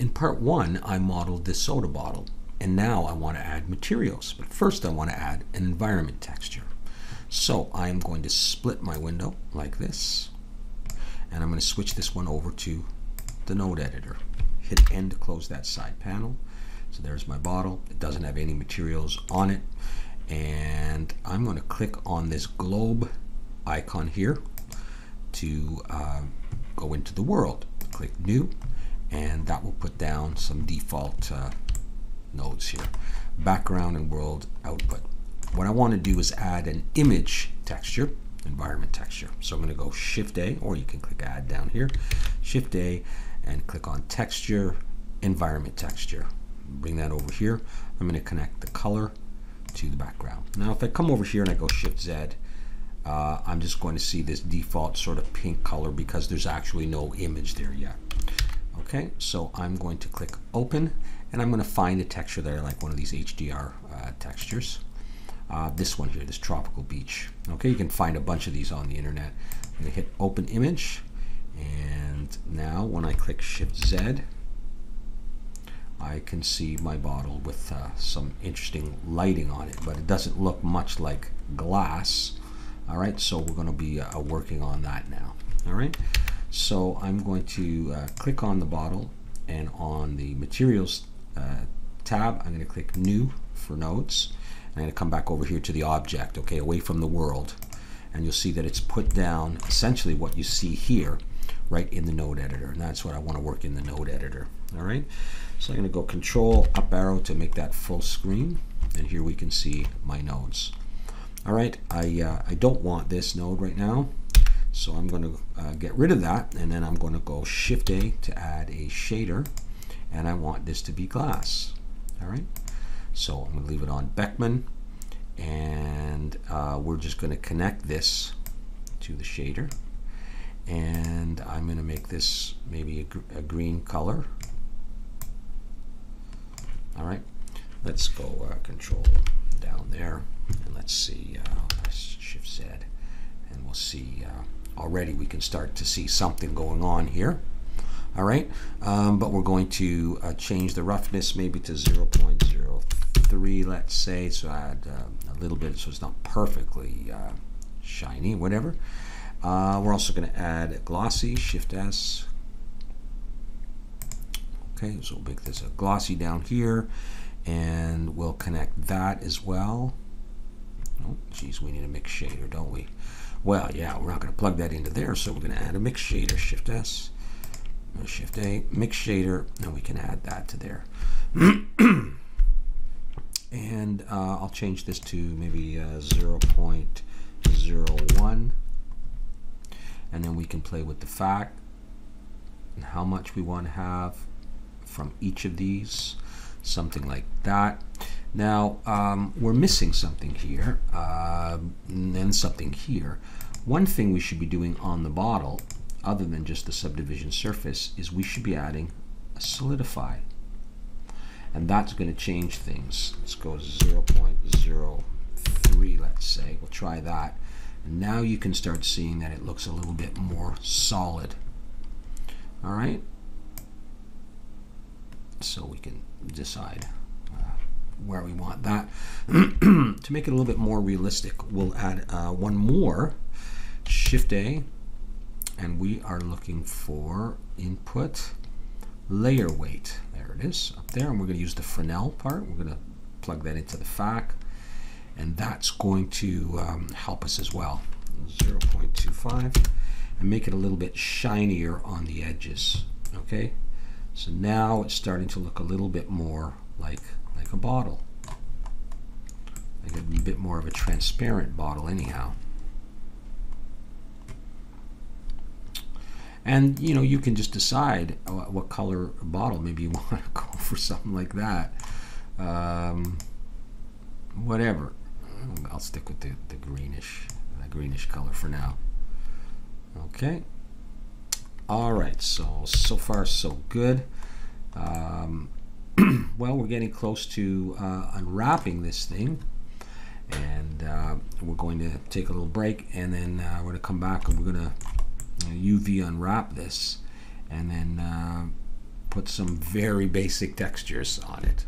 In part one, I modeled this soda bottle, and now I want to add materials. But first I want to add an environment texture. So I'm going to split my window like this, and I'm going to switch this one over to the node editor. Hit N to close that side panel. So there's my bottle. It doesn't have any materials on it. And I'm going to click on this globe icon here to go into the world. Click New, and that will put down some default nodes here. Background and world output. What I want to do is add an image texture, environment texture. So I'm going to go Shift A, or you can click Add down here. Shift A and click on Texture, Environment Texture. Bring that over here. I'm going to connect the color to the background. Now if I come over here and I go Shift Z, I'm just going to see this default sort of pink color because there's actually no image there yet. Okay, so I'm going to click Open, and I'm going to find a texture that I like, one of these HDR textures. This one here, this tropical beach. Okay, you can find a bunch of these on the internet. I'm going to hit Open Image, and now when I click Shift Z, I can see my bottle with some interesting lighting on it, but it doesn't look much like glass. All right, so we're going to be working on that now. All right, so I'm going to click on the bottle, and on the Materials tab, I'm going to click New for nodes. I'm going to come back over here to the object, okay, away from the world, and you'll see that it's put down essentially what you see here right in the node editor, and that's what I want to work in the node editor. All right, so I'm going to go Control up arrow to make that full screen, and here we can see my nodes. All right, I don't want this node right now, so I'm going to get rid of that, and then I'm going to go Shift A to add a shader, and I want this to be glass. All right, so I'm going to leave it on Beckman, and we're just going to connect this to the shader, and I'm going to make this maybe a green color. All right, let's go Control down there, and let's see, Shift Z, and we'll see, already we can start to see something going on here. All right, but we're going to change the roughness maybe to 0.03, let's say, so add a little bit so it's not perfectly shiny, whatever. We're also going to add a glossy, Shift S. Okay, so we'll make this a glossy down here, and we'll connect that as well. Oh, geez, we need a mix shader, don't we? Well, yeah, we're not going to plug that into there, so we're going to add a mix shader, Shift S, Shift A, mix shader, and we can add that to there. And I'll change this to maybe 0.01, and then we can play with the fact and how much we want to have from each of these, something like that. Now we're missing something here and something here. One thing we should be doing on the bottle, other than just the subdivision surface, is we should be adding a solidify, and that's going to change things. Let's go 0.03, let's say. We'll try that, and now you can start seeing that it looks a little bit more solid. All right, so we can decide where we want that. To make it a little bit more realistic, we'll add one more, Shift A, and we are looking for input layer weight. There it is up there, and we're going to use the Fresnel part. We're going to plug that into the FAC, and that's going to help us as well. 0.25, and make it a little bit shinier on the edges. Okay, so now it's starting to look a little bit more like a bottle, like a bit more of a transparent bottle anyhow. And you know, you can just decide what color bottle. Maybe you want to go for something like that. Whatever. I'll stick with the greenish color for now. Okay. All right. So far so good. Well, we're getting close to unwrapping this thing, and we're going to take a little break, and then we're going to come back and we're going to UV unwrap this, and then put some very basic textures on it.